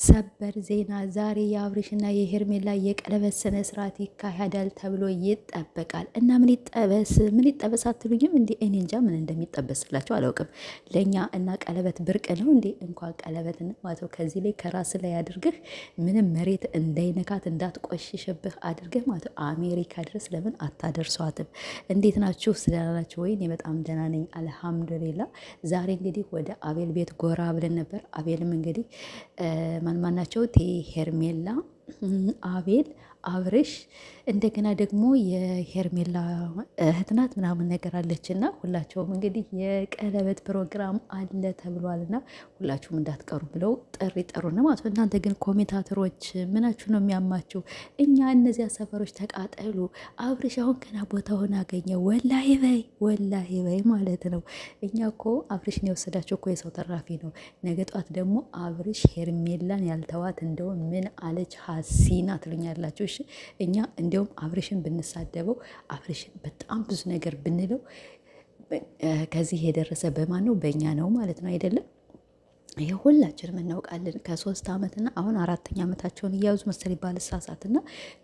ሰበር ዜና ዛሬ የአብርሽና የሄርሜላ የቀለበት ስነ ስርዓት ይካሄዳል ተብሎ ይጠበቃል። እና ምን ይጠበስ አትሉኝም እንዴ? እኔ እንጃ ምን እንደሚጠበስላቸው አላውቅም። ለእኛ እና ቀለበት ብርቅ ነው እንዴ? እንኳን ቀለበት ማተው ከዚህ ላይ ከራስ ላይ አድርገህ ምንም መሬት እንዳይነካት እንዳትቆሽሽብህ አድርገህ ማለት አሜሪካ ድረስ ለምን አታደርሷትም? እንዴት ናችሁ? ስለናችሁ ወይ? እኔ በጣም ደህና ነኝ አልሐምዱሊላ። ዛሬ እንግዲህ ወደ አቤል ቤት ጎራ ብለን ነበር። አቤልም እንግዲህ ማናቸው ሄርሜላ፣ አቤል፣ አብርሽ እንደገና ደግሞ የሄርሜላ እህት ናት ምናምን ነገር አለችና ሁላቸውም እንግዲህ የቀለበት ፕሮግራም አለ ተብሏልና ሁላችሁም እንዳትቀሩ ብለው ጥሪ ጠሩን ማለት ነው። እናንተ ግን ኮሜንታተሮች ምናችሁ ነው የሚያማችሁ? እኛ እነዚያ ሰፈሮች ተቃጠሉ፣ አብርሽ አሁን ገና ቦታውን አገኘ፣ ወላሂ በይ ማለት ነው። እኛ እኮ አብርሽን የወሰዳቸው እኮ የሰው ተራፊ ነው። ነገ ጧት ደግሞ አብርሽ ሄርሜላን ያልተዋት እንደውም ምን አለች ሀሲና ትሉኛላችሁ። እሺ እኛ እንዲያውም አብርሽን ብንሳደበው አብርሽን በጣም ብዙ ነገር ብንለው ከዚህ የደረሰ በማን ነው? በእኛ ነው ማለት ነው አይደለም? ይሄ ሁላችንም እናውቃለን። ከ3 ዓመትና አሁን 4ኛ ዓመታቸውን እያያዙ መሰለኝ ባልሳሳትና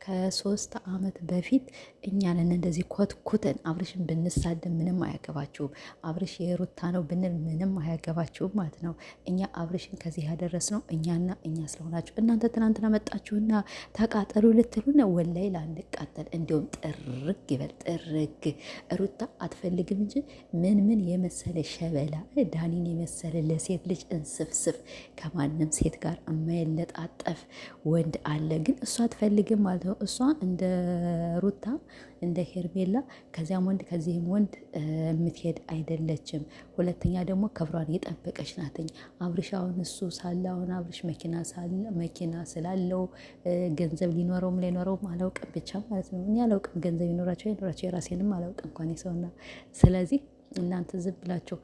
ከ3 ዓመት በፊት እኛንን እንደዚህ ኮትኩተን አብርሽን ብንሳደብ ምንም አያገባችሁም፣ አብርሽ የሩታ ነው ብንል ምንም አያገባችሁም ማለት ነው። እኛ አብርሽን ከዚህ ያደረስነው እኛና እኛ ስለሆናችሁ እናንተ ትናንትና መጣችሁና ተቃጠሉ ልትሉን ወላይ ላንቃጠል። እንዲሁም ጥርግ ይበል ጥርግ። ሩታ አትፈልግም እንጂ ምን የመሰለ ሸበላ ዳኒን የመሰለ ለሴት ልጅ ስፍስፍ ከማንም ሴት ጋር የማይለጣጠፍ ወንድ አለ፣ ግን እሷ አትፈልግም ማለት ነው። እሷ እንደ ሩታ እንደ ሄርሜላ ከዚያም ወንድ ከዚህም ወንድ የምትሄድ አይደለችም። ሁለተኛ ደግሞ ክብሯን የጠበቀች ናትኝ። አብርሽ አሁን እሱ ሳለ አሁን አብርሽ መኪና ስላለው ገንዘብ ሊኖረውም ላይኖረውም አላውቅም ብቻ ማለት ነው። እኔ አላውቅም ገንዘብ ይኖራቸው የራሴንም አላውቅም እንኳን የሰውና ስለዚህ እናንተ ዝም ብላችሁ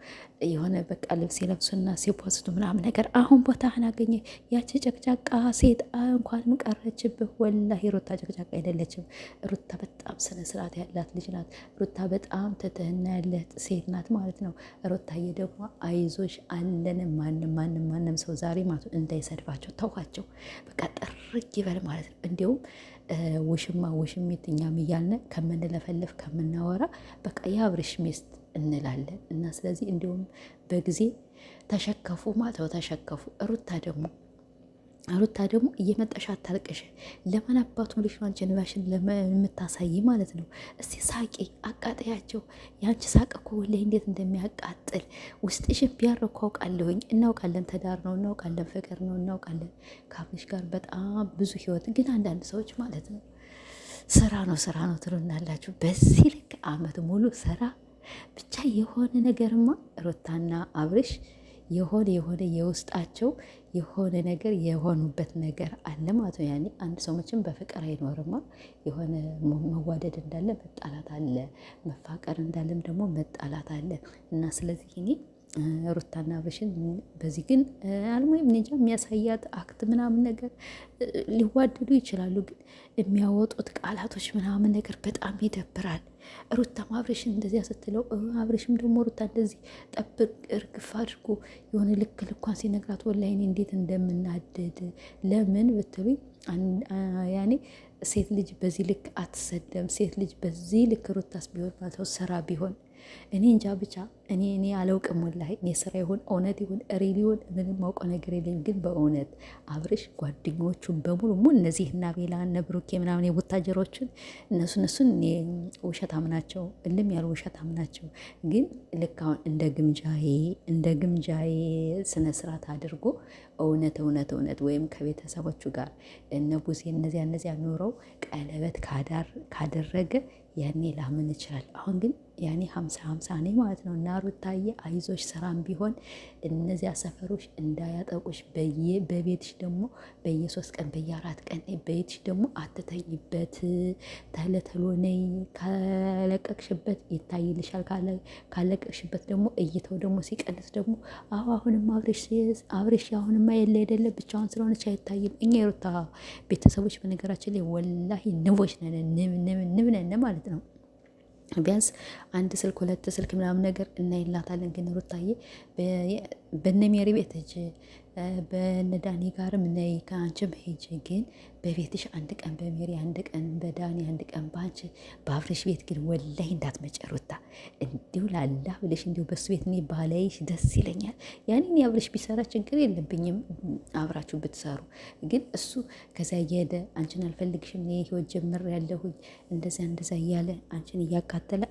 የሆነ በቃ ልብስ የለብሱና ሲፖስቱ ምናምን ነገር አሁን ቦታህን አገኘ። ያቺ ጨቅጫቃ ሴት እንኳንም ቀረችብህ። ወላሂ ሩታ ጨቅጫቃ አይደለችም። ሩታ በጣም ስነ ስርዓት ያላት ልጅ ናት። ሩታ በጣም ትትህና ያለት ሴት ናት ማለት ነው። ሩታዬ ደግሞ አይዞሽ አለን። ማንም ሰው ዛሬ ማለት እንዳይሰድባቸው ተዋቸው። በቃ ጥርግ ይበል ማለት ነው። እንዲሁም ውሽሚት እኛም እያልን ከምንለፈልፍ ከምናወራ በቃ የአብርሽ ሚስት እንላለን። እና ስለዚህ እንዲሁም በጊዜ ተሸከፉ ማለት ነው። ተሸከፉ። ሩታ ደግሞ እየመጣሽ አታልቅሽ። ለማን አባቱ ልጅ ነው አንቺ ንባሽን የምታሳይ ማለት ነው። እስቲ ሳቂ፣ አቃጥያቸው። የአንቺ ሳቅ እኮ ወላሂ እንዴት እንደሚያቃጥል ውስጥሽን ቢያረኩ አውቃለሁኝ። እናውቃለን፣ ትዳር ነው እናውቃለን፣ ፍቅር ነው እናውቃለን። ከአብርሽ ጋር በጣም ብዙ ህይወት ግን አንዳንድ ሰዎች ማለት ነው ስራ ነው ትሉናላችሁ። በዚህ ልክ አመት ሙሉ ስራ ብቻ የሆነ ነገርማ ሩታና አብርሽ የሆነ የውስጣቸው የሆነ ነገር የሆኑበት ነገር አለ ማለት ነው። ያኔ አንድ ሰው መቼም በፍቅር አይኖርማ። የሆነ መዋደድ እንዳለ መጣላት አለ፣ መፋቀር እንዳለም ደግሞ መጣላት አለ። እና ስለዚህ እኔ ሩታና አብርሽን በዚህ ግን አልሞይም እንጃ የሚያሳያት አክት ምናምን ነገር ሊዋደዱ ይችላሉ፣ ግን የሚያወጡት ቃላቶች ምናምን ነገር በጣም ይደብራል። ሩታም አብርሽን እንደዚያ ስትለው አብርሽም ደግሞ ሩታ እንደዚህ ጠብቅ እርግፍ አድርጎ የሆነ ልክ ልኳን ሲነግራት ወላሂ እኔ እንዴት እንደምናደድ ለምን ብትሉኝ ያኔ ሴት ልጅ በዚህ ልክ አትሰደም። ሴት ልጅ በዚህ ልክ ሩታስ ቢሆን ማለት ነው ስራ ቢሆን እኔ እንጃ ብቻ እኔ አላውቅም። ወላሂ እኔ ስራ ይሁን እውነት ይሁን ሪል ይሁን ምንም ማውቀው ነገር የለኝም። ግን በእውነት አብርሽ ጓደኞቹን በሙሉ እነዚህ እና ቤላ እነ ብሩኬ ምናምን የቡታጀሮችን እነሱን ውሸታም ናቸው፣ እልም ያሉ ውሸታም ናቸው። ግን ልክ አሁን እንደ ግምጃዬ ስነ ስርዓት አድርጎ እውነት ወይም ከቤተሰቦቹ ጋር እነ ቡዜ እነዚያ ኖረው ቀለበት ካደረገ ያኔ ላምን ይችላል። አሁን ግን ያኔ 50 ነኝ ማለት ነው። እና ሩታዬ አይዞሽ፣ ስራም ቢሆን እነዚያ ሰፈሮች እንዳያጠቁሽ። በቤትሽ ደግሞ በየ3 ቀን በየ4 ቀን በቤትሽ ደግሞ አትተኝበት። ተለተሎ ነይ። ካለቀቅሽበት ይታይልሻል። ካለቀቅሽበት ደግሞ እይተው ደግሞ ሲቀንስ ደግሞ አሁንም አብርሽ አሁንማ የለ አይደለ ብቻዋን ስለሆነች አይታይም። እኛ የሩታ ቤተሰቦች በነገራችን ላይ ወላሂ ንቦች ነን ማለት ነው። ቢያንስ 1 ስልክ 2 ስልክ ምናምን ነገር እናይላታለን። ግን ሩታዬ በነ ሜሪ ቤት ሂጂ፣ በነ ዳኒ ጋርም ነይ፣ ከአንቺም ሂጂ። ግን በቤትሽ አንድ ቀን በሜሪ አንድ ቀን በዳኒ አንድ ቀን በአንቺ በአብርሽ ቤት ግን ወላይ እንዳትመጪ ሩታ። እንዲሁ ላላ ብለሽ እንዲሁ በሱ ቤት እኔ ባላይሽ ደስ ይለኛል። ያኔ አብርሽ ቢሰራ ችግር የለብኝም አብራችሁ ብትሰሩ። ግን እሱ ከዛ እየሄደ አንቺን አልፈልግሽም እኔ ህይወት ጀምር ያለሁኝ እንደዛ እያለ አንቺን እያካተለ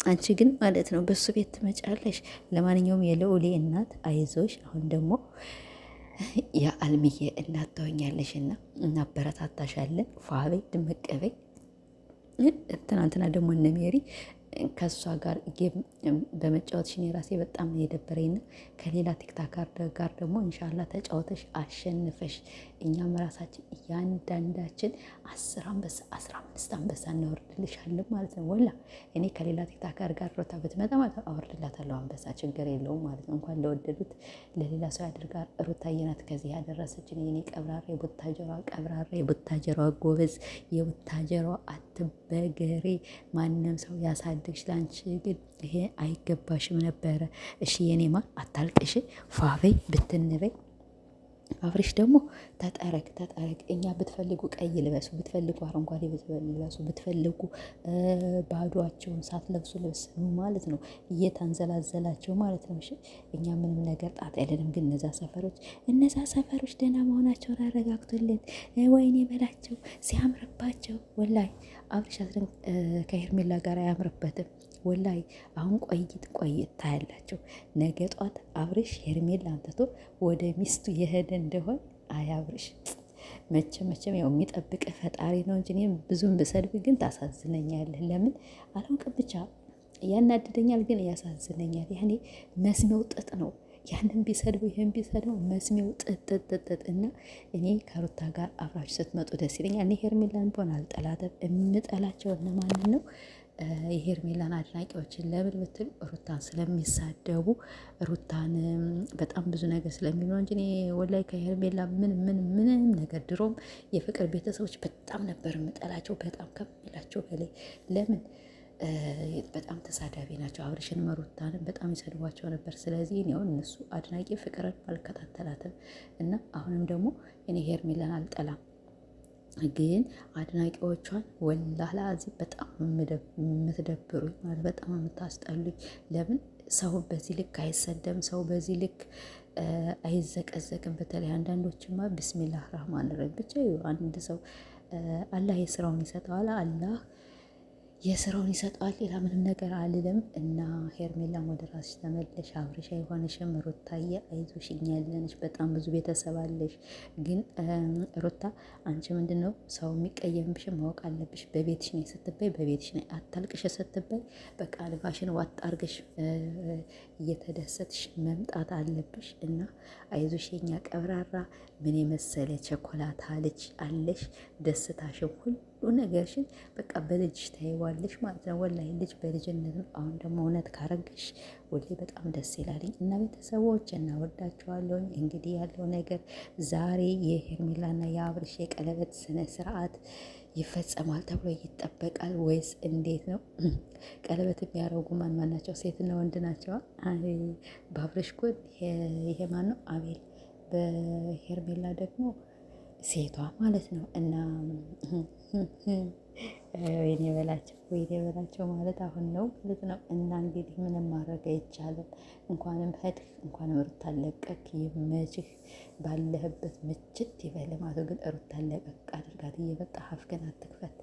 አንቺ ግን ማለት ነው በሱ ቤት ትመጫለሽ። ለማንኛውም የልዑሌ እናት አይዞሽ። አሁን ደግሞ የአልምዬ እናት ትሆኛለሽ እና እናበረታታሻለን። ፏበይ ድመቀበይ። ትናንትና ደግሞ እነ ሜሪ ከእሷ ጋር ጌም በመጫወትሽ እኔ ራሴ በጣም የደበረኝ ነው። ከሌላ ቲክታከር ጋር ደግሞ እንሻላ ተጫወተሽ አሸንፈሽ እኛም ራሳችን እያንዳንዳችን 10 አንበሳ 15 አንበሳ እናወርድልሻለን ማለት ነው። ወላ እኔ ከሌላ ቲክታከር ጋር ሮታ ብትመጣ ማለት አወርድላታለሁ አንበሳ፣ ችግር የለውም ማለት ነው። እንኳን ለወደዱት ለሌላ ሰው ያደርጋል። ሩታዬ ናት ከዚህ ያደረሰችን። የኔ ቀብራራ የቡታጀሯ ጎበዝ የቡታጀሯ አትበገሬ ማንም ሰው ያሳድግሽ። ላንቺ ግን ይሄ አይገባሽም ነበረ። እሺ የኔማ አታልቅሽ፣ ፏበይ ብትንበይ። አብርሽ ደግሞ ተጠረቅ። እኛ ብትፈልጉ ቀይ ልበሱ፣ ብትፈልጉ አረንጓዴ ልበሱ፣ ብትፈልጉ ባዷቸውን ሳትለብሱ ልብስ ማለት ነው፣ እየታንዘላዘላቸው ማለት ነው። እሺ እኛ ምንም ነገር ጣጣ የለንም። ግን እነዛ ሰፈሮች ደህና መሆናቸውን አረጋግቶልን ወይኔ በላቸው ሲያምርባቸው። ወላይ አብርሽ ከሄርሜላ ጋር አያምርበትም። ወላይ አሁን ቆይት ታያላቸው። ነገ ጧት አብርሽ ሄርሜላ አንተቶ ወደ ሚስቱ የሄደ እንደሆን አብርሽ መቼም ያው የሚጠብቅ ፈጣሪ ነው እንጂ እኔ ብዙም ብሰድብ ግን ታሳዝነኛለህ። ለምን አላውቅም፣ ብቻ ያናድደኛል፣ ግን ያሳዝነኛል። ያኔ መስሚያው ጥጥ ነው። ያንን ቢሰድቡ ይህን ቢሰድቡ መስሚያው ጥጥ እና እኔ ከሩታ ጋር አብራችሁ ስትመጡ ደስ ይለኛል። እኔ ሄርሜላን ቢሆን አልጠላትም። የምጠላቸው እነማንን ነው? የሄርሜላን አድናቂዎችን። ለምን ብትሉ ሩታን ስለሚሳደቡ ሩታን በጣም ብዙ ነገር ስለሚሉ እንጂ እኔ ወላይ ከሄርሜላ ምንም ነገር ድሮም የፍቅር ቤተሰቦች በጣም ነበር የምጠላቸው፣ በጣም ከምላቸው በላይ። ለምን በጣም ተሳዳቢ ናቸው። አብርሽን ሩታንም በጣም ይሰድቧቸው ነበር። ስለዚህ እኔ አሁን እነሱ አድናቂ ፍቅርን አልከታተላትም እና አሁንም ደግሞ እኔ ሄርሜላን አልጠላም፣ ግን አድናቂዎቿን ወላህ ላዚ በጣም የምትደብሩኝ ማለት በጣም የምታስጠሉኝ። ለምን ሰው በዚህ ልክ አይሰደም? ሰው በዚህ ልክ አይዘቀዘቅም? በተለይ አንዳንዶችማ ብስሚላህ ራህማን ራሂም ብቻ አንድ ሰው አላህ የስራውን ይሰጠዋል። አላህ የስራውን ይሰጠዋል። ሌላ ምንም ነገር አልልም። እና ሄርሜላም ወደ ራስሽ ተመለሽ። አብርሽ አይሆንሽም። ሩታዬ አይዞሽ፣ እኛ ያለንሽ በጣም ብዙ ቤተሰብ አለሽ። ግን ሩታ አንቺ ምንድን ነው ሰው የሚቀየምብሽን ማወቅ አለብሽ። በቤትሽ ነኝ ስትባይ በቤትሽ ነኝ፣ አታልቅሽ ስትባይ በቃ ልባሽን ዋጥ አርገሽ እየተደሰትሽ መምጣት አለብሽ። እና አይዞሽ የኛ ቀብራራ፣ ምን የመሰለ ቸኮላታ ልጅ አለሽ። ደስታሽን ሁሉ ነገርሽን በቃ በልጅሽ ታይዋለሽ ማለት ነው። ወላሂ ልጅ በልጅነት ነው። አሁን ደግሞ እውነት ካረገሽ ወላሂ በጣም ደስ ይላልኝ። እና ቤተሰቦች እናወዳቸዋለሁኝ። እንግዲህ ያለው ነገር ዛሬ የሄርሜላና የአብርሽ የቀለበት ስነ ስርዓት ይፈጸማል ተብሎ ይጠበቃል ወይስ እንዴት ነው? ቀለበት የሚያደርጉ ማን ናቸው? ሴትና ወንድ ናቸው። በአብርሽ ጎን ይሄ ማን ነው? አቤል። በሄርሜላ ደግሞ ሴቷ ማለት ነው። እና ወይኔ በላቸው ማለት አሁን ነው ማለት ነው። እና እንግዲህ ምንም ማድረግ አይቻልም። እንኳንም ሄድክ እንኳንም ሩታን ለቀቅ፣ ይመችህ፣ ባለህበት ምችት ይበል ማለት ግን ሩታን ለቀቅ አድርጋት። እየመጣ ሀፍገን አትክፈት።